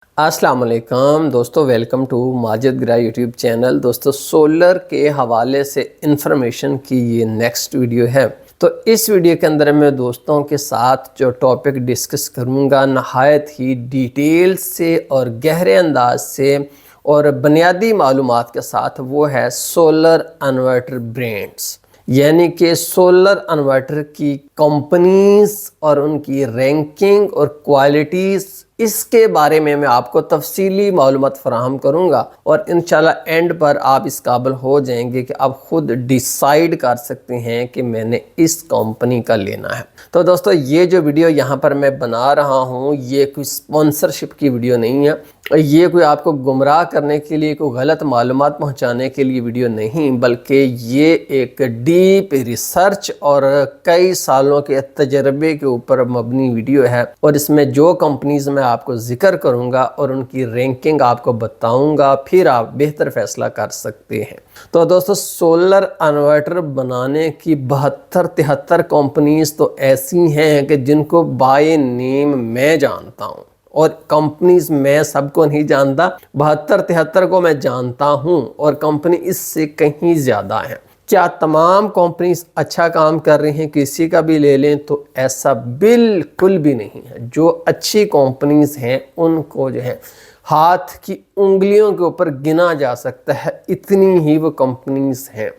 अस्सलाम वालेकुम दोस्तों, वेलकम टू माजिद गिरा यूट्यूब चैनल। दोस्तों, सोलर के हवाले से इंफॉर्मेशन की ये नेक्स्ट वीडियो है। तो इस वीडियो के अंदर मैं दोस्तों के साथ जो टॉपिक डिस्कस करूँगा नहायत ही डिटेल से और गहरे अंदाज से और बुनियादी मालूमात के साथ, वो है सोलर इन्वर्टर ब्रांड्स, यानी कि सोलर इन्वर्टर की कंपनीज और उनकी रैंकिंग और क्वालिटीज़, इसके बारे में मैं आपको तफसीली मालूमात फराहम करूँगा और इंशाल्लाह एंड पर आप इस काबिल हो जाएंगे कि आप खुद डिसाइड कर सकते हैं कि मैंने इस कंपनी का लेना है। तो दोस्तों, ये जो वीडियो यहाँ पर मैं बना रहा हूँ, ये कोई स्पॉन्सरशिप की वीडियो नहीं है, ये कोई आपको गुमराह करने के लिए, कोई गलत मालूमात पहुँचाने के लिए वीडियो नहीं, बल्कि ये एक डीप रिसर्च और कई सालों के तजर्बे के ऊपर मबनी वीडियो है। और इसमें जो कंपनीज मैं आपको जिक्र करूंगा और उनकी रैंकिंग आपको बताऊंगा, फिर आप बेहतर फैसला कर सकते हैं। तो दोस्तों, सोलर इन्वर्टर बनाने की 72-73 कंपनीज तो ऐसी हैं कि जिनको बाय नेम मैं जानता हूँ, और कंपनीज मैं सबको नहीं जानता, 72-73 को मैं जानता हूँ और कंपनी इससे कहीं ज़्यादा है। क्या तमाम कंपनीज अच्छा काम कर रही हैं, किसी का भी ले लें, तो ऐसा बिल्कुल भी नहीं है। जो अच्छी कंपनीज हैं उनको जो है हाथ की उंगलियों के ऊपर गिना जा सकता है, इतनी ही वो कंपनीज हैं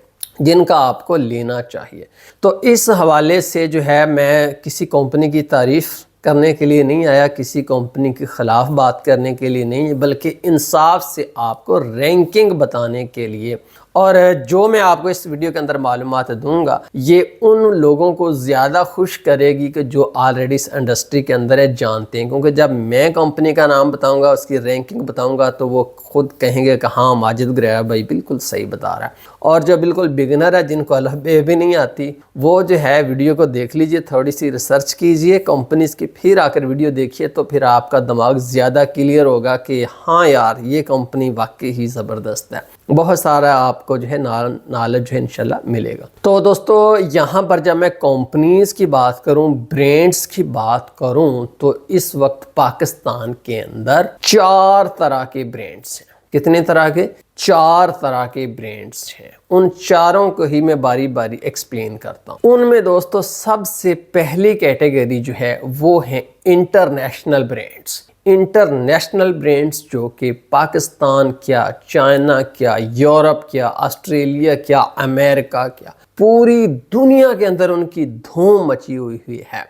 जिनका आपको लेना चाहिए। तो इस हवाले से जो है, मैं किसी कंपनी की तारीफ़ करने के लिए नहीं आया, किसी कंपनी के ख़िलाफ़ बात करने के लिए नहीं, बल्कि इंसाफ से आपको रैंकिंग बताने के लिए। और जो मैं आपको इस वीडियो के अंदर मालूमात दूंगा, ये उन लोगों को ज़्यादा खुश करेगी कि जो ऑलरेडी इस इंडस्ट्री के अंदर है, जानते हैं। क्योंकि जब मैं कंपनी का नाम बताऊंगा, उसकी रैंकिंग बताऊंगा, तो वो खुद कहेंगे कि हाँ, माजिद गिरा भाई बिल्कुल सही बता रहा है। और जो बिल्कुल बिगिनर है, जिनको अल्फ़बे भी नहीं आती, वो जो है वीडियो को देख लीजिए, थोड़ी सी रिसर्च कीजिए कंपनीज़ की, फिर आकर वीडियो देखिए, तो फिर आपका दिमाग ज़्यादा क्लियर होगा कि हाँ यार, ये कंपनी वाकई ही ज़बरदस्त है। बहुत सारा आपको जो है नॉलेज जो है इंशाल्लाह मिलेगा। तो दोस्तों, यहाँ पर जब मैं कंपनीज़ की बात करूँ, ब्रांड्स की बात करूँ, तो इस वक्त पाकिस्तान के अंदर 4 तरह के ब्रांड्स हैं। कितने तरह के? 4 तरह के ब्रांड्स हैं। उन चारों को ही मैं बारी बारी एक्सप्लेन करता हूँ। उनमें दोस्तों सबसे पहली कैटेगरी जो है वो है इंटरनेशनल ब्रांड्स। इंटरनेशनल ब्रांड्स जो कि पाकिस्तान क्या, चाइना क्या, यूरोप क्या, ऑस्ट्रेलिया क्या, अमेरिका क्या, पूरी दुनिया के अंदर उनकी धूम मची हुई है।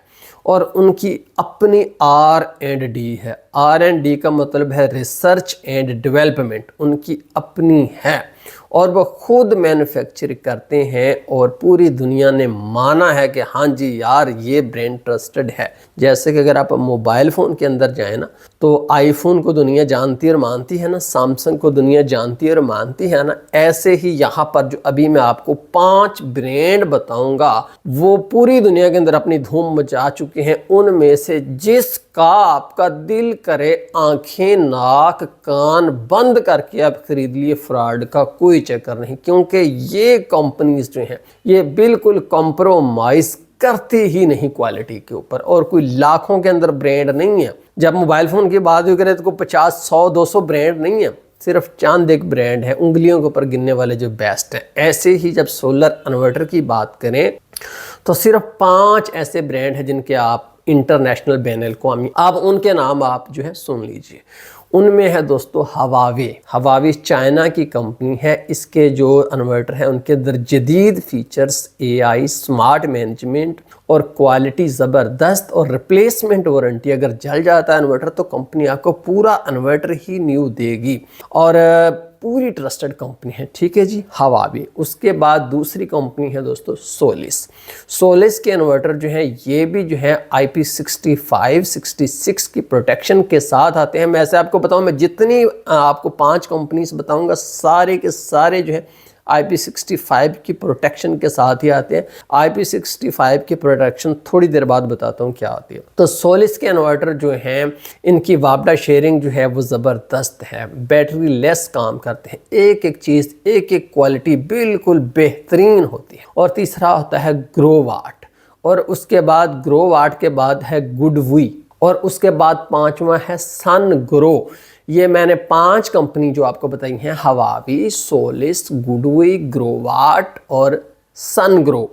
और उनकी अपनी R&D है। R&D का मतलब है रिसर्च एंड डेवलपमेंट, उनकी अपनी है और वो खुद मैन्युफैक्चर करते हैं। और पूरी दुनिया ने माना है कि हाँ जी यार, ये ब्रांड ट्रस्टेड है। जैसे कि अगर आप मोबाइल फ़ोन के अंदर जाएं ना, तो आईफोन को दुनिया जानती और मानती है ना, सैमसंग को दुनिया जानती और मानती है ना, ऐसे ही यहाँ पर जो अभी मैं आपको 5 ब्रांड बताऊंगा, वो पूरी दुनिया के अंदर अपनी धूम मचा चुके हैं। उनमें से जिसका आपका दिल करे, आंखें नाक कान बंद करके आप खरीद लिए, फ्रॉड का कोई चक्कर नहीं। क्योंकि ये कंपनीज जो हैं, ये बिल्कुल कॉम्प्रोमाइज़ करते ही नहीं क्वालिटी के ऊपर। और कोई लाखों के अंदर ब्रांड नहीं है। जब मोबाइल फ़ोन की बात करें तो 50, 100, 200 ब्रांड नहीं है, सिर्फ चंद एक ब्रांड है, उंगलियों के ऊपर गिनने वाले जो बेस्ट हैं। ऐसे ही जब सोलर इन्वर्टर की बात करें, तो सिर्फ 5 ऐसे ब्रांड हैं जिनके आप इंटरनेशनल बैन अल-अक़वामी, आप उनके नाम आप जो है सुन लीजिए। उनमें है दोस्तों हवावी चाइना की कंपनी है। इसके जो इन्वर्टर हैं उनके अंदर जदीद फीचर्स, AI, स्मार्ट मैनेजमेंट और क्वालिटी ज़बरदस्त और रिप्लेसमेंट वारंटी। अगर जल जाता है इन्वर्टर तो कंपनी आपको पूरा इन्वर्टर ही न्यू देगी और पूरी ट्रस्टेड कंपनी है। ठीक है जी, हवावी। उसके बाद दूसरी कंपनी है दोस्तों सोलिस के इन्वर्टर जो है, ये भी जो है IP65, 66 की प्रोटेक्शन के साथ आते हैं। मैं ऐसे आपको बताऊं, मैं जितनी आपको 5 कंपनीज बताऊंगा, सारे के सारे जो है IP65 की प्रोटेक्शन के साथ ही आते हैं। IP65 की प्रोटेक्शन थोड़ी देर बाद बताता हूँ क्या आती है। तो सोलिस के इन्वर्टर जो हैं, इनकी वापडा शेयरिंग जो है वो ज़बरदस्त है, बैटरी लेस काम करते हैं, एक एक चीज़, एक एक क्वालिटी बिल्कुल बेहतरीन होती है। और तीसरा होता है ग्रो वाट, और उसके बाद ग्रो वाट के बाद है गुडवी, और उसके बाद 5वां है सनग्रो। ये मैंने 5 कंपनी जो आपको बताई हैं, हवावी, सोलिस, गुडवी, ग्रोवाट और सनग्रो,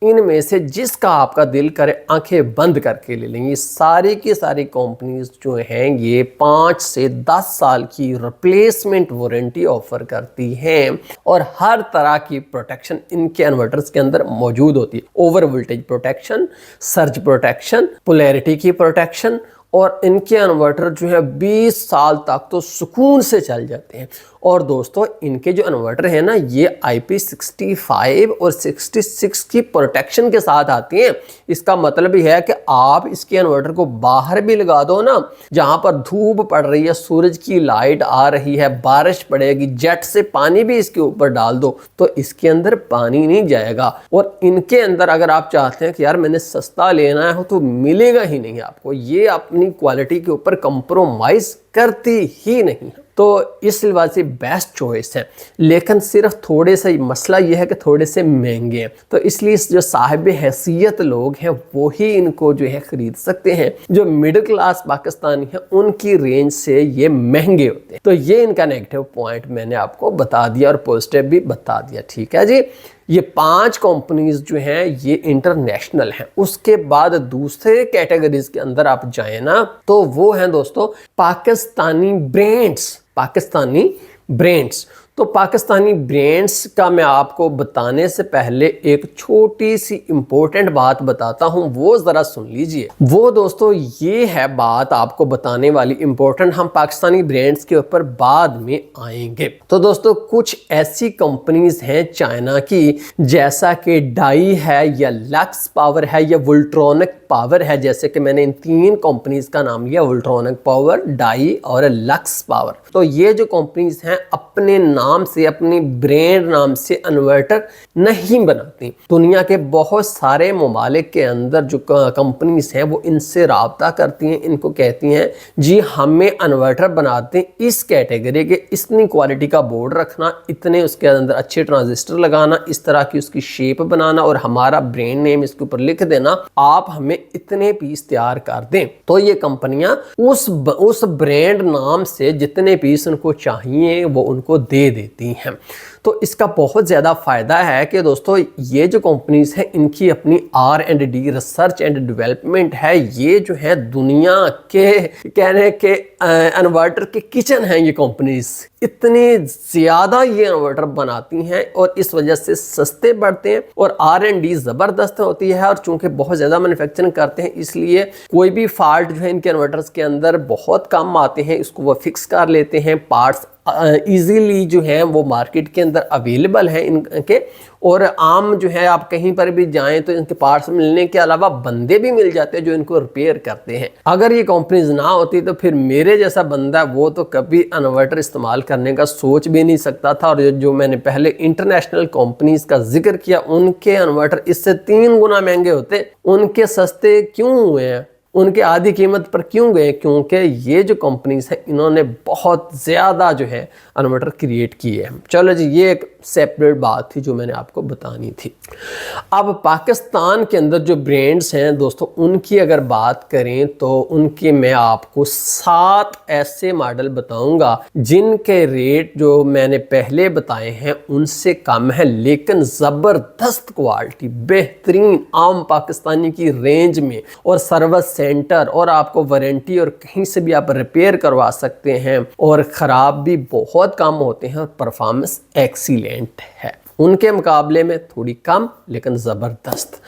इनमें से जिसका आपका दिल करे आंखें बंद करके ले लेंगे। सारी की सारी कंपनीज जो हैं ये 5 से 10 साल की रिप्लेसमेंट वारंटी ऑफर करती हैं और हर तरह की प्रोटेक्शन इनके इन्वर्टर्स के अंदर मौजूद होती है। Over voltage protection, surge protection, polarity की प्रोटेक्शन, और इनके इन्वर्टर जो है 20 साल तक तो सुकून से चल जाते हैं। और दोस्तों इनके जो इन्वर्टर है ना, ये IP65 और 66 की प्रोटेक्शन के साथ आती हैं। इसका मतलब ही है कि आप इसके इन्वर्टर को बाहर भी लगा दो ना, जहाँ पर धूप पड़ रही है, सूरज की लाइट आ रही है, बारिश पड़ेगी, जेट से पानी भी इसके ऊपर डाल दो तो इसके अंदर पानी नहीं जाएगा। और इनके अंदर अगर आप चाहते हैं कि यार मैंने सस्ता लेना है तो मिलेगा ही नहीं आपको, ये अपनी क्वालिटी के ऊपर कंप्रोमाइज करती ही नहीं, तो इस लिहाज से बेस्ट चॉइस है। लेकिन सिर्फ थोड़े सा मसला ये है कि थोड़े से महंगे हैं, तो इसलिए जो साहिब हैसियत लोग हैं वो ही इनको जो है खरीद सकते हैं। जो मिडिल क्लास पाकिस्तानी हैं उनकी रेंज से ये महंगे होते हैं। तो ये इनका नेगेटिव पॉइंट मैंने आपको बता दिया और पॉजिटिव भी बता दिया। ठीक है जी, ये 5 कंपनीज जो हैं ये इंटरनेशनल हैं। उसके बाद दूसरे कैटेगरीज के अंदर आप जाए ना, तो वो हैं दोस्तों पाकिस्तानी ब्रांड्स। पाकिस्तानी ब्रांड्स, तो पाकिस्तानी ब्रांड्स का मैं आपको बताने से पहले एक छोटी सी इंपॉर्टेंट बात बताता हूं, वो ज़रा सुन लीजिए। वो दोस्तों ये है बात आपको बताने वाली इंपॉर्टेंट, हम पाकिस्तानी ब्रांड्स के ऊपर बाद में आएंगे। तो दोस्तों कुछ ऐसी कंपनीज हैं चाइना की, जैसा कि डाई है या लक्स पावर है या वोल्ट्रॉनिक पावर है। जैसे कि मैंने इन 3 कंपनीज का नाम लिया, वोल्ट्रॉनिक पावर, डाई और लक्स पावर। तो ये जो कंपनीज हैं अपने नाम से, अपनी ब्रांड नाम से इन्वर्टर नहीं बनाती। दुनिया के बहुत सारे ममालिक के अंदर जो कंपनीज हैं वो इनसे राब्ता करती हैं, इनको कहती हैं जी हमें इन्वर्टर बनाते हैं इस कैटेगरी के, इतनी क्वालिटी का बोर्ड रखना, इतने उसके अंदर अच्छे ट्रांजिस्टर लगाना, इस तरह की उसकी शेप बनाना और हमारा ब्रांड नेम इसके ऊपर लिख देना, आप हमें इतने पीस तैयार कर दें। तो ये कंपनियां उस ब्रांड नाम से जितने पीस उनको चाहिए वो उनको दे देती हैं। तो इसका बहुत ज़्यादा फ़ायदा है कि दोस्तों ये जो कंपनीज हैं इनकी अपनी R&D, रिसर्च एंड डेवलपमेंट है। ये जो है दुनिया के कहने के इन्वर्टर के किचन हैं ये कंपनीज। इतने ज़्यादा ये इन्वर्टर बनाती हैं और इस वजह से सस्ते पड़ते हैं और R&D ज़बरदस्त होती है। और चूँकि बहुत ज़्यादा मैन्युफैक्चरिंग करते हैं इसलिए कोई भी फॉल्ट जो है इनके इन्वर्टर्स के अंदर बहुत कम आते हैं, इसको वो फिक्स कर लेते हैं। पार्ट्स इजीली जो है वो मार्केट के अंदर अवेलेबल हैं इनके, और आम जो है आप कहीं पर भी जाएं तो इनके पार्ट्स मिलने के अलावा बंदे भी मिल जाते हैं जो इनको रिपेयर करते हैं। अगर ये कंपनीज ना होती तो फिर मेरे जैसा बंदा वो तो कभी इन्वर्टर इस्तेमाल करने का सोच भी नहीं सकता था। और जो मैंने पहले इंटरनेशनल कंपनीज का जिक्र किया, उनके इन्वर्टर इससे 3 गुना महंगे होते, उनके सस्ते क्यों हुए हैं, उनके आधी कीमत पर क्यों गए? क्योंकि ये जो कंपनीज हैं इन्होंने बहुत ज़्यादा जो है इन्वर्टर क्रिएट किए हैं। चलो जी, ये एक सेपरेट बात थी जो मैंने आपको बतानी थी। अब पाकिस्तान के अंदर जो ब्रांड्स हैं दोस्तों, उनकी अगर बात करें तो उनके मैं आपको 7 ऐसे मॉडल बताऊंगा जिनके रेट जो मैंने पहले बताए हैं उनसे कम है, लेकिन ज़बरदस्त क्वालिटी, बेहतरीन आम पाकिस्तानी की रेंज में, और सर्विस सेंटर, और आपको वारंटी, और कहीं से भी आप रिपेयर करवा सकते हैं, और ख़राब भी बहुत कम होते हैं, और परफॉर्मेंस एक्सीलेंट है। उनके मुकाबले में थोड़ी कम लेकिन ज़बरदस्त।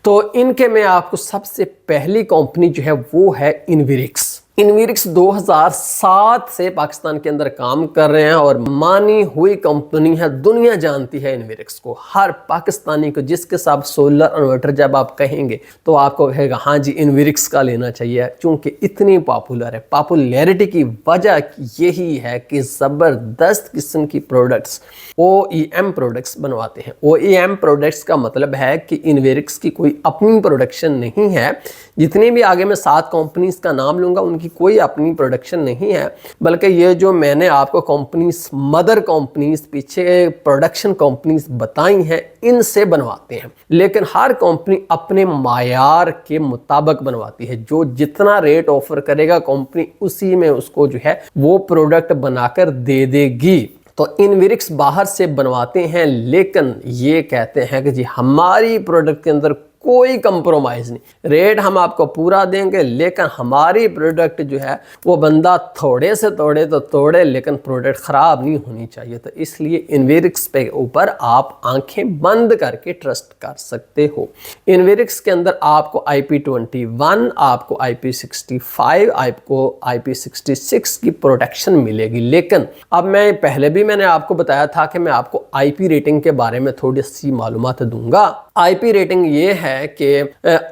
तो इनके में आपको सबसे पहली कंपनी जो है वो है इन्विरिक्स। इन्विरिक्स 2007 से पाकिस्तान के अंदर काम कर रहे हैं और मानी हुई कंपनी है, दुनिया जानती है इन्विरिक्स को। हर पाकिस्तानी को जिसके साथ सोलर इन्वर्टर जब आप कहेंगे तो आपको कहेगा हाँ जी इन्विरिक्स का लेना चाहिए, क्योंकि इतनी पॉपुलर है। पॉपुलैरिटी की वजह यही है कि ज़बरदस्त किस्म की प्रोडक्ट्स, OEM प्रोडक्ट्स बनवाते हैं। OEM प्रोडक्ट्स का मतलब है कि इन्विरिक्स की कोई अपनी प्रोडक्शन नहीं है। जितनी भी आगे मैं 7 कंपनीज का नाम लूँगा उनकी की कोई अपनी प्रोडक्शन नहीं है, बल्कि ये जो मैंने आपको कंपनीज, मदर कंपनीज, पीछे प्रोडक्शन कंपनीज बताई हैं, इनसे बनवाते हैं। लेकिन हर कंपनी अपने मायार के मुताबिक बनवाती है। जो जितना रेट ऑफर करेगा कंपनी उसी में उसको जो है वो प्रोडक्ट बनाकर दे देगी। तो इनविरिक्स बाहर से बनवाते हैं, लेकिन ये कहते हैं कि जी हमारी प्रोडक्ट के अंदर कोई कंप्रोमाइज़ नहीं, रेट हम आपको पूरा देंगे, लेकिन हमारी प्रोडक्ट जो है वो बंदा थोड़े से तोड़े तो तोड़े, लेकिन प्रोडक्ट ख़राब नहीं होनी चाहिए। तो इसलिए इनविरिक्स पे ऊपर आप आंखें बंद करके ट्रस्ट कर सकते हो। इनविरिक्स के अंदर आपको IP21, आपको IP65, आपको IP66 की प्रोटेक्शन मिलेगी। लेकिन अब मैंने आपको बताया था कि मैं आपको IP रेटिंग के बारे में थोड़ी सी मालूमात दूंगा। IP रेटिंग ये है कि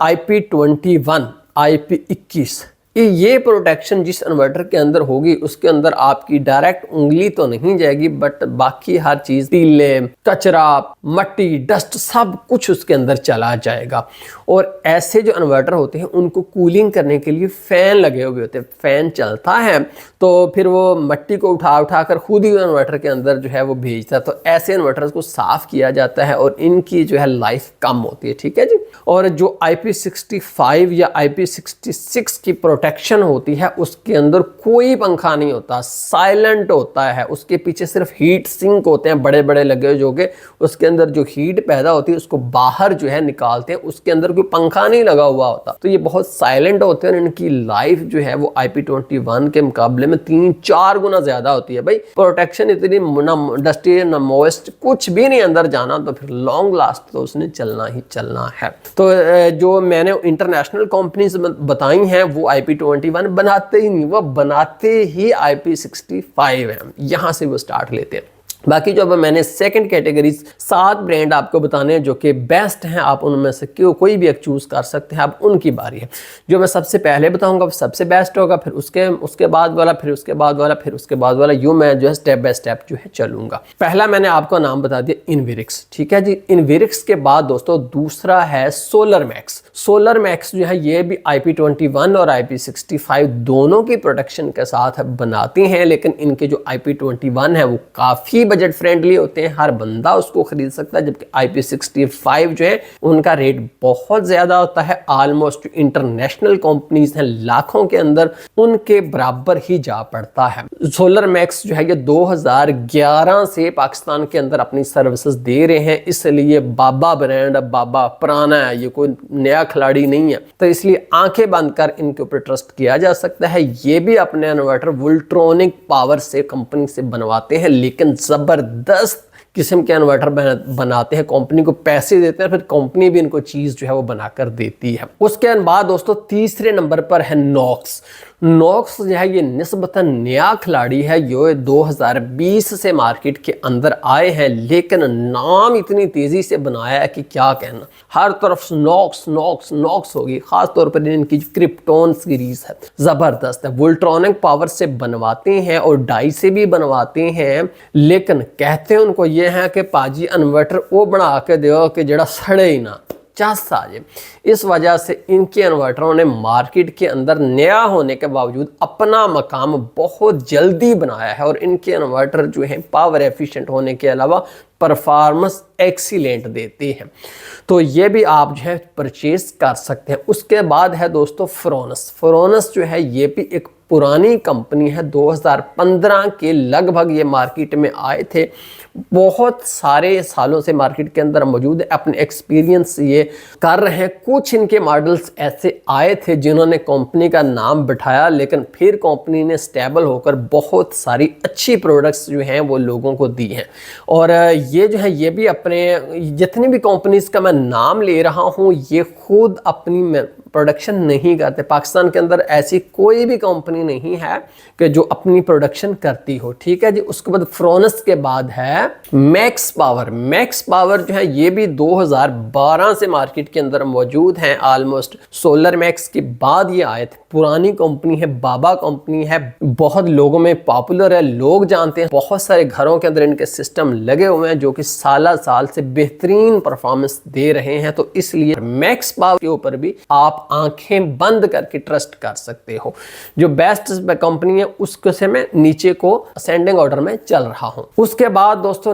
IP21, IP21 ये प्रोटेक्शन जिस इन्वर्टर के अंदर होगी उसके अंदर आपकी डायरेक्ट उंगली तो नहीं जाएगी, बट बाकी हर चीज़, तीले, कचरा, मट्टी, डस्ट, सब कुछ उसके अंदर चला जाएगा। और ऐसे जो इन्वर्टर होते हैं उनको कूलिंग करने के लिए फ़ैन लगे हुए होते हैं, फ़ैन चलता है तो फिर वो मट्टी को उठा कर खुद ही इन्वर्टर के अंदर जो है वो भेजता है। तो ऐसे इन्वर्टर्स को साफ़ किया जाता है और इनकी जो है लाइफ कम होती है, ठीक है जी। और जो IP65 या IP66 की प्रोटेक्शन होती है उसके अंदर कोई पंखा नहीं होता, साइलेंट होता है। उसके पीछे सिर्फ हीट सिंक होते हैं बड़े बड़े लगे हुए, जो कि उसके अंदर जो हीट पैदा होती है उसको बाहर जो है निकालते हैं। उसके अंदर कोई पंखा नहीं लगा हुआ होता, तो ये बहुत साइलेंट होते हैं और इनकी लाइफ जो है वो IP21 के मुकाबले में 3-4 गुना ज्यादा होती है। भाई प्रोटेक्शन इतनी, ना डस्टी ना मॉइस्ट, कुछ भी नहीं अंदर जाना, तो फिर लॉन्ग लास्ट तो उसने चलना ही चलना है। तो जो मैंने इंटरनेशनल कंपनीज बताई हैं वो IP21 बनाते ही नहीं, वो बनाते ही IP65 है। यहां से वो स्टार्ट लेते हैं। बाकी जो अब मैंने सेकंड कैटेगरीज 7 ब्रांड आपको बताने हैं जो कि बेस्ट हैं, आप उनमें से कोई भी एक चूज़ कर सकते हैं। अब उनकी बारी है। जो मैं सबसे पहले बताऊंगा वो सबसे बेस्ट होगा, फिर उसके बाद वाला, फिर उसके बाद वाला, फिर उसके बाद वाला, यूँ मैं जो है स्टेप बाय स्टेप जो है चलूंगा। पहला मैंने आपको नाम बता दिया इनविरिक्स, ठीक है जी। इनविरिक्स के बाद दोस्तों दूसरा है सोलर मैक्स। सोलर मैक्स जो है ये भी IP21 और IP65 दोनों की प्रोटेक्शन के साथ बनाती हैं, लेकिन इनके जो IP21 है वो काफ़ी बजट फ्रेंडली होते हैं, हर बंदा उसको खरीद सकता है। जबकि IP65 जो है उनका रेट बहुत ज्यादा होता है, ऑलमोस्ट इंटरनेशनल कंपनीज हैं लाखों के अंदर उनके बराबर ही जा पड़ता है। सोलर मैक्स जो है ये 2011 से पाकिस्तान के अंदर अपनी सर्विसेज दे रहे हैं, इसलिए बाबा ब्रांड, बाबा पुराना है, ये कोई नया खिलाड़ी नहीं है, तो इसलिए आंखें बंद कर इनके ऊपर ट्रस्ट किया जा सकता है। ये भी अपने इन्वर्टर वोल्ट्रॉनिक पावर से कंपनी से बनवाते हैं, लेकिन जबरदस्त किस्म के इन्वर्टर बनाते हैं, कंपनी को पैसे देते हैं, फिर कंपनी भी इनको चीज़ जो है वो बनाकर देती है। उसके बाद दोस्तों तीसरे नंबर पर है नॉक्स। नॉक्स जो है ये निस्बतन नया खिलाड़ी है, ये 2020 से मार्केट के अंदर आए हैं, लेकिन नाम इतनी तेज़ी से बनाया है कि क्या कहना। हर तरफ नॉक्स नॉक्स नॉक्स होगी, ख़ास तौर पर इनकी क्रिप्टोन सीरीज़ है, ज़बरदस्त है। वोल्ट्रॉनिक पावर से बनवाते हैं और डाई से भी बनवाते हैं, लेकिन कहते हैं उनको ये है कि पाजी इन्वर्टर वो बना के दो कि जड़ा सड़े ही ना, चस आ जाए। इस वजह से इनके इन्वर्टरों ने मार्केट के अंदर नया होने के बावजूद अपना मकाम बहुत जल्दी बनाया है, और इनके इन्वर्टर जो हैं पावर एफिशिएंट होने के अलावा परफॉर्मेंस एक्सीलेंट देते हैं, तो ये भी आप जो है परचेज कर सकते हैं। उसके बाद है दोस्तों फ्रोनस। फ्रोनस जो है ये भी एक पुरानी कंपनी है, 2015 के लगभग ये मार्केट में आए थे, बहुत सारे सालों से मार्केट के अंदर मौजूद है, अपने एक्सपीरियंस ये कर रहे हैं। कुछ इनके मॉडल्स ऐसे आए थे जिन्होंने कंपनी का नाम बिठाया, लेकिन फिर कंपनी ने स्टेबल होकर बहुत सारी अच्छी प्रोडक्ट्स जो हैं वो लोगों को दी हैं। और ये जो है ये भी अपने, जितनी भी कंपनीज का मैं नाम ले रहा हूँ, ये खुद अपनी प्रोडक्शन नहीं करते। पाकिस्तान के अंदर ऐसी कोई भी कंपनी नहीं है कि जो अपनी प्रोडक्शन करती हो, ठीक है जी। उसके बाद फ्रोनस के बाद है मैक्स पावर। मैक्स पावर जो है ये भी 2012 से मार्केट के अंदर मौजूद हैं, ऑलमोस्ट सोलर मैक्स के बाद ये आए थे। पुरानी कंपनी है, बाबा कंपनी है, बहुत लोगों में पॉपुलर है, लोग जानते हैं, बहुत सारे घरों के अंदर इनके सिस्टम लगे हुए हैं जो कि साल से बेहतरीन परफॉर्मेंस दे रहे हैं। तो इसलिए मैक्स पावर के ऊपर भी आप आप आंखें बंद करके ट्रस्ट कर सकते हो। जो बेस्ट कंपनी है उसको से मैं नीचे को असेंडिंग ऑर्डर में चल रहा हूं। उसके बाद दोस्तों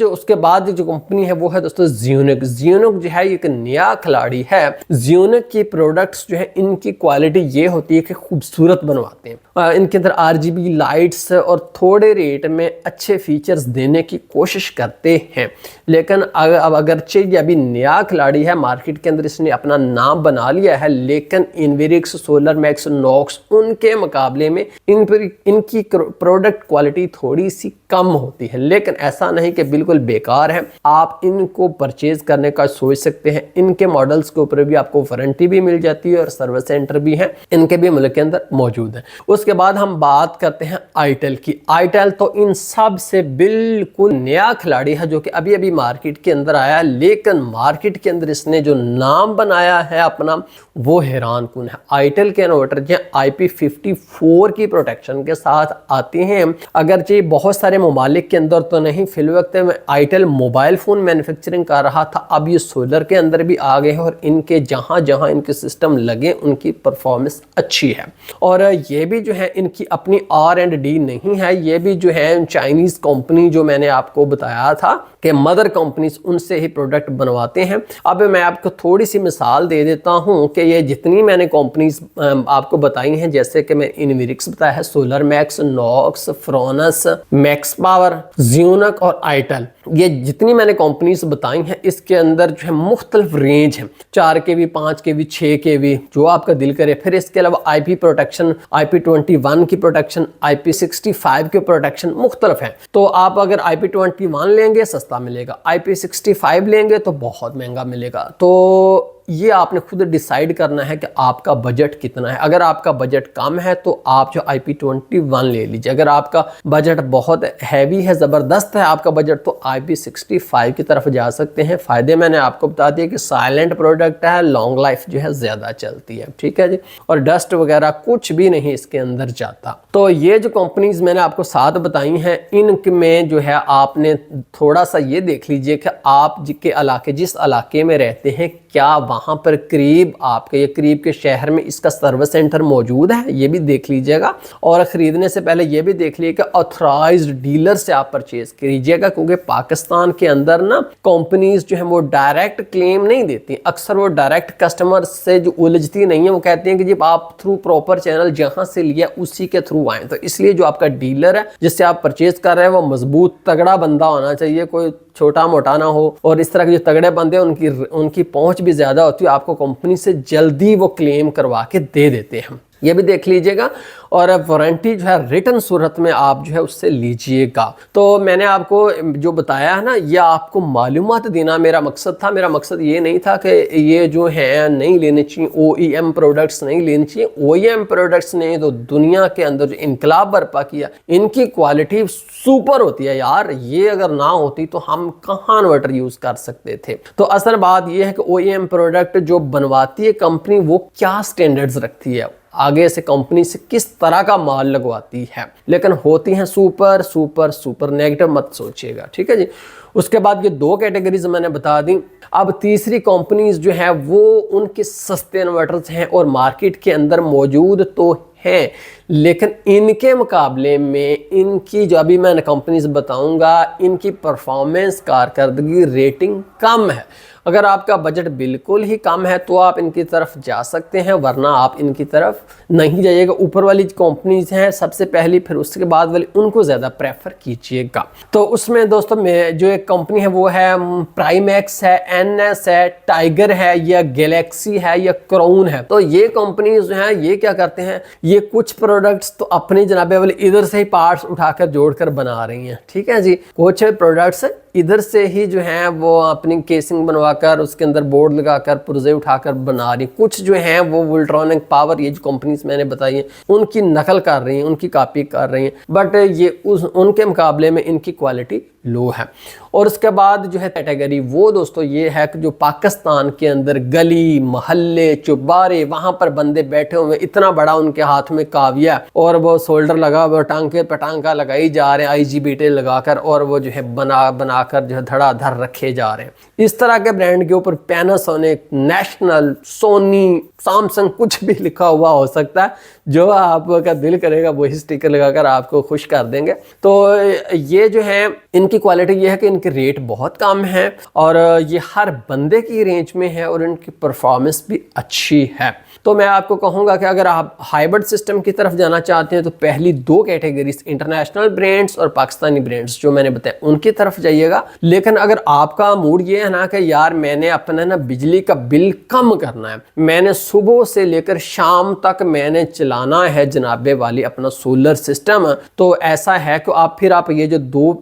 उसके बाद जो कंपनी है वो है दोस्तों ज़्यूनिक। ज़्यूनिक जो है एक नया खिलाड़ी है। ज़्यूनिक की प्रोडक्ट्स जो है इनकी क्वालिटी ये होती है कि खूबसूरत बनवाते हैं, इनके अंदर RGB लाइट्स और थोड़े रेट में अच्छे फीचर्स देने की कोशिश करते हैं। लेकिन अब अगरचे ये अभी नया खिलाड़ी है मार्केट के अंदर, इसने अपना नाम बना लिया है, लेकिन इनवेरिक्स, सोलर मैक्स, नॉक्स उनके मुकाबले में इनकी प्रोडक्ट क्वालिटी थोड़ी सी कम होती है। लेकिन ऐसा नहीं कि बिल्कुल बेकार है, आप इनको परचेज करने का सोच सकते हैं। इनके मॉडल्स के ऊपर भी आपको वारंटी भी मिल जाती है और सर्विस सेंटर भी है, इनके भी मुल्क के अंदर मौजूद है। उसके बाद हम बात करते हैं आईटेल की। आईटेल तो इन सब से बिल्कुल नया खिलाड़ी है जो कि अभी अभी मार्केट के अंदर आया है, लेकिन मार्केट के अंदर इसने जो नाम बनाया है अपना वो हैरान कुन है। आईटेल के इन्वर्टर जो IP54 की प्रोटेक्शन के साथ आते हैं। अगरचे बहुत सारे ममालिक के अंदर तो नहीं, फिल वक्त में आईटेल मोबाइल फ़ोन मैन्युफैक्चरिंग कर रहा था, अब ये सोलर के अंदर भी आ गए हैं और इनके जहाँ जहाँ इनके सिस्टम लगे उनकी परफॉर्मेंस अच्छी है। और ये भी जो है इनकी अपनी R&D नहीं है, ये भी जो है चाइनीज़ कंपनी जो मैंने आपको बताया था कि मदर कंपनीज उनसे ही प्रोडक्ट बनवाते हैं। अब मैं आपको थोड़ी सी मिसाल दे देता हूँ कि ये जितनी मैंने कंपनीज आपको बताई हैं, जैसे कि मैं इनवेरिक्स बताया है, Solar Max, Knox, Fronius, Max Power, ज़्यूनिक और आईटेल, ये जितनी मैंने कंपनीज बताई हैं इसके अंदर जो है मुख्तलिफ रेंज है, 4 kV, 5 kV, 6 kV, जो आपका दिल करे। फिर इसके अलावा IP प्रोटेक्शन, IP21 की प्रोटेक्शन, IP65 की प्रोटेक्शन मुख्तलिफ है। तो आप अगर IP21 लेंगे सस्ता मिलेगा, IP65 लेंगे तो बहुत महंगा मिलेगा। तो ये आपने खुद डिसाइड करना है कि आपका बजट कितना है। अगर आपका बजट कम है तो आप जो IP21 ले लीजिए। अगर आपका बजट बहुत हैवी है, ज़बरदस्त है आपका बजट, तो IP65 की तरफ जा सकते हैं। फ़ायदे मैंने आपको बता दिए कि साइलेंट प्रोडक्ट है, लॉन्ग लाइफ जो है ज़्यादा चलती है, ठीक है जी, और डस्ट वगैरह कुछ भी नहीं इसके अंदर जाता। तो ये जो कंपनीज मैंने आपको 7 बताई हैं, इनमें जो है आपने थोड़ा सा ये देख लीजिए कि आप जिस इलाके में रहते हैं क्या वहाँ पर आपके ये करीब के शहर में इसका सर्विस सेंटर मौजूद है, ये भी देख लीजिएगा। और ख़रीदने से पहले ये भी देख लीजिए कि ऑथराइज्ड डीलर से आप परचेज कीजिएगा, क्योंकि पाकिस्तान के अंदर ना कंपनीज जो है वो डायरेक्ट क्लेम नहीं देती। अक्सर वो डायरेक्ट कस्टमर से जो उलझती नहीं है, वो कहती हैं कि जी आप थ्रू प्रॉपर चैनल जहाँ से लिया उसी के थ्रू आए। तो इसलिए जो आपका डीलर है जिससे आप परचेज कर रहे हैं वो मजबूत तगड़ा बंदा होना चाहिए, कोई छोटा मोटा ना हो। और इस तरह के जो तगड़े बंदे उनकी पहुंच भी ज़्यादा होती है, आपको कंपनी से जल्दी वो क्लेम करवा के दे देते हैं, ये भी देख लीजिएगा। और वारंटी जो है रिटर्न सूरत में आप जो है उससे लीजिएगा। तो मैंने आपको जो बताया है ना, ये आपको मालूमात देना मेरा मकसद था। मेरा मकसद ये नहीं था कि ये जो है नहीं लेने चाहिए, OEM प्रोडक्ट्स नहीं लेने चाहिए। OEM प्रोडक्ट्स ने तो दुनिया के अंदर जो इनकलाब बर्पा किया, इनकी क्वालिटी सुपर होती है यार, ये अगर ना होती तो हम कहाँ इन्वर्टर यूज़ कर सकते थे। तो असल बात ये है कि OEM प्रोडक्ट जो बनवाती है कंपनी वो क्या स्टैंडर्ड्स रखती है, आगे से कंपनी से किस तरह का माल लगवाती है, लेकिन होती हैं सुपर सुपर सुपर। नेगेटिव मत सोचिएगा, ठीक है जी। उसके बाद ये 2 कैटेगरीज मैंने बता दी। अब तीसरी कंपनीज जो है वो उनके सस्ते इन्वर्टर्स हैं और मार्केट के अंदर मौजूद तो हैं, लेकिन इनके मुकाबले में इनकी जो अभी मैं कंपनीज बताऊंगा इनकी परफॉर्मेंस, कारकर्दगी, रेटिंग कम है। अगर आपका बजट बिल्कुल ही कम है तो आप इनकी तरफ जा सकते हैं, वरना आप इनकी तरफ नहीं जाइएगा। ऊपर वाली कंपनीज हैं सबसे पहली, फिर उसके बाद वाली उनको ज़्यादा प्रेफर कीजिएगा। तो उसमें दोस्तों में जो एक कंपनी है वो है प्राइमैक्स है, NS है, टाइगर है, या गैलेक्सी है, या क्राउन है। तो ये कंपनीज जो हैं ये क्या करते हैं, ये कुछ प्रोडक्ट्स तो अपनी जनाबे वाले इधर से ही पार्ट्स उठाकर जोड़कर बना रही हैं, ठीक है जी। कुछ प्रोडक्ट्स इधर से ही जो हैं वो अपनी केसिंग बनवाकर उसके अंदर बोर्ड लगाकर पुर्जे उठाकर बना रही। कुछ जो हैं वो वोल्ट्रॉनिक पावर, ये जो कंपनीज मैंने बताई हैं उनकी नकल कर रही हैं, उनकी कॉपी कर रही हैं, बट ये उनके मुकाबले में इनकी क्वालिटी लो है। और उसके बाद जो है कैटेगरी वो दोस्तों ये है कि जो पाकिस्तान के अंदर गली मोहल्ले चुबारे वहाँ पर बंदे बैठे हुए, इतना बड़ा उनके हाथ में काविया और वो शोल्डर लगा, वो टांके पे टांका लगाई जा रहे हैं IGBT लगाकर, और वो जो है बना लगाकर जो है धड़ाधड़ रखे जा रहे हैं। इस तरह के ब्रांड के ऊपर पैनासोनिक, नेशनल, सोनी, सैमसंग कुछ भी लिखा हुआ हो सकता है, जो आपका दिल करेगा वही स्टिकर लगाकर आपको खुश कर देंगे। तो ये जो है इनकी क्वालिटी ये है कि इनके रेट बहुत कम है और ये हर बंदे की रेंज में है और इनकी परफॉर्मेंस भी अच्छी है। तो मैं आपको कहूँगा कि अगर आप हाइब्रिड सिस्टम की तरफ जाना चाहते हैं तो पहली दो कैटेगरीज इंटरनेशनल ब्रांड्स और पाकिस्तानी ब्रांड्स जो मैंने बताया उनकी तरफ जाइएगा। लेकिन अगर आपका मूड ये है ना कि यार मैंने अपना ना बिजली का बिल कम करना है, मैंने सुबह से लेकर शाम तक मैंने चलाना है जनाबे वाली अपना सोलर सिस्टम, तो ऐसा है कि आप ये जो दो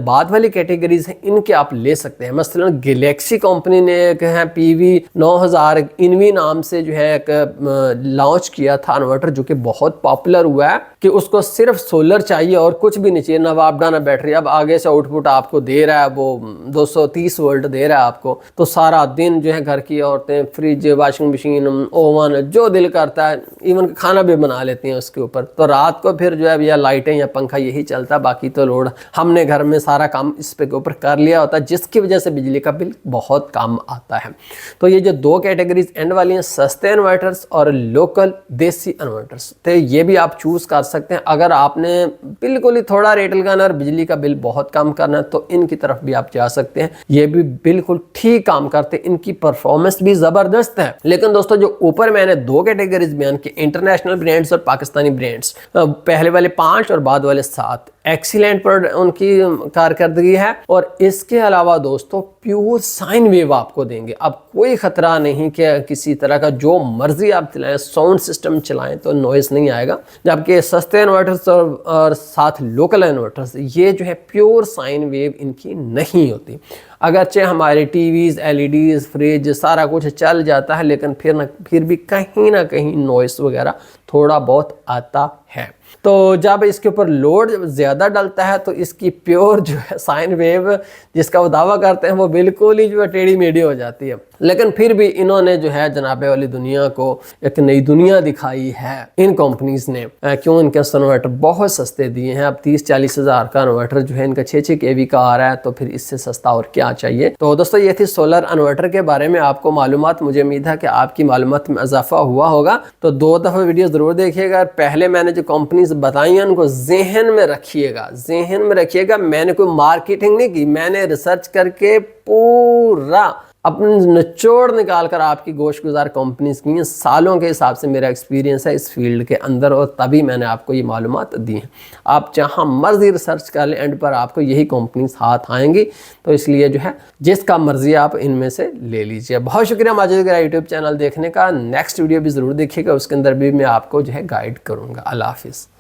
बाद वाली कैटेगरीज हैं इनके आप ले सकते हैं। मसलन गैलेक्सी कंपनी ने एक है PV9000 इनवी नाम से जो है एक लॉन्च किया था इन्वर्टर, जो कि बहुत पॉपुलर हुआ है कि उसको सिर्फ सोलर चाहिए और कुछ भी नहीं चाहिए, ना वापडा ना बैटरी। अब आगे से आउटपुट आपको दे रहा है वो 230 वोल्ट दे रहा है आपको, तो सारा दिन जो है घर की औरतें फ्रिज, वॉशिंग मशीन, ओवन जो दिल करता है इवन खाना भी बना लेती हैं उसके ऊपर। तो रात को फिर जो है या लाइटें या पंखा यही चलता, बाकी तो लोड हमने घर में सारा काम इस पे के ऊपर कर लिया होता है, जिसकी वजह से बिजली का बिल बहुत कम आता है। तो ये जो दो कैटेगरीज एंड वाली हैं, सस्ते इन्वर्टर्स और लोकल देसी इन्वर्टर्स, तो ये भी आप चूज कर सकते हैं। अगर आपने बिल्कुल ही थोड़ा रेट लगाना और बिजली का बिल बहुत कम करना है तो इनकी तरफ भी आप जा सकते हैं। ये भी बिल्कुल ठीक काम करते हैं, इनकी परफॉर्मेंस भी जबरदस्त है। लेकिन दोस्तों जो ऊपर मैंने दो कैटेगरीज बयान की, इंटरनेशनल ब्रांड्स और पाकिस्तानी ब्रांड्स, पहले वाले 5 और बाद वाले 7 एक्सीलेंट पर उनकी कारकर्दगी है। और इसके अलावा दोस्तों प्योर साइन वेव आपको देंगे। अब कोई खतरा नहीं कि किसी तरह का जो मर्जी आप चलाएं, साउंड सिस्टम चलाएं तो नॉइस नहीं आएगा। जबकि सस्ते इन्वर्टर्स और साथ लोकल इन्वर्टर्स ये जो है प्योर साइन वेव इनकी नहीं होती। अगरचे हमारे टीवीज, LEDs, फ्रिज सारा कुछ चल जाता है, लेकिन फिर भी कहीं ना कहीं नॉइस वगैरह थोड़ा बहुत आता है। तो जब इसके ऊपर लोड ज़्यादा डलता है तो इसकी प्योर जो है साइन वेव जिसका वो दावा करते हैं वो बिल्कुल ही जो है टेढ़ी मेढ़ी हो जाती है। लेकिन फिर भी इन्होंने जो है जनाबे वाली दुनिया को एक नई दुनिया दिखाई है इन कंपनीज ने, क्यों इनके इन्वर्टर बहुत सस्ते दिए हैं। अब 30-40 हज़ार का इन्वर्टर जो है इनका 6-6 kV का आ रहा है, तो फिर इससे सस्ता और क्या चाहिए। तो दोस्तों ये थी सोलर इन्वर्टर के बारे में आपको मालूमात। मुझे उम्मीद है कि आपकी मालूमात में इजाफा हुआ होगा। तो 2 दफ़ा वीडियो ज़रूर देखिएगा। पहले मैंने जो कंपनीज बताई हैं उनको जहन में रखिएगा। मैंने कोई मार्केटिंग नहीं की, मैंने रिसर्च करके पूरा अपने निचोड़ निकाल कर आपकी गोशगुजार कंपनीज की हैं। सालों के हिसाब से मेरा एक्सपीरियंस है इस फील्ड के अंदर और तभी मैंने आपको ये मालूमात दी हैं। आप जहां मर्जी रिसर्च कर लें, एंड पर आपको यही कंपनीज हाथ आएंगी। तो इसलिए जो है जिसका मर्जी आप इनमें से ले लीजिए। बहुत शुक्रिया माजिद ग्राही यूट्यूब चैनल देखने का। नेक्स्ट वीडियो भी ज़रूर देखिएगा, उसके अंदर भी मैं आपको जो है गाइड करूँगा। अल्लाह हाफिज़।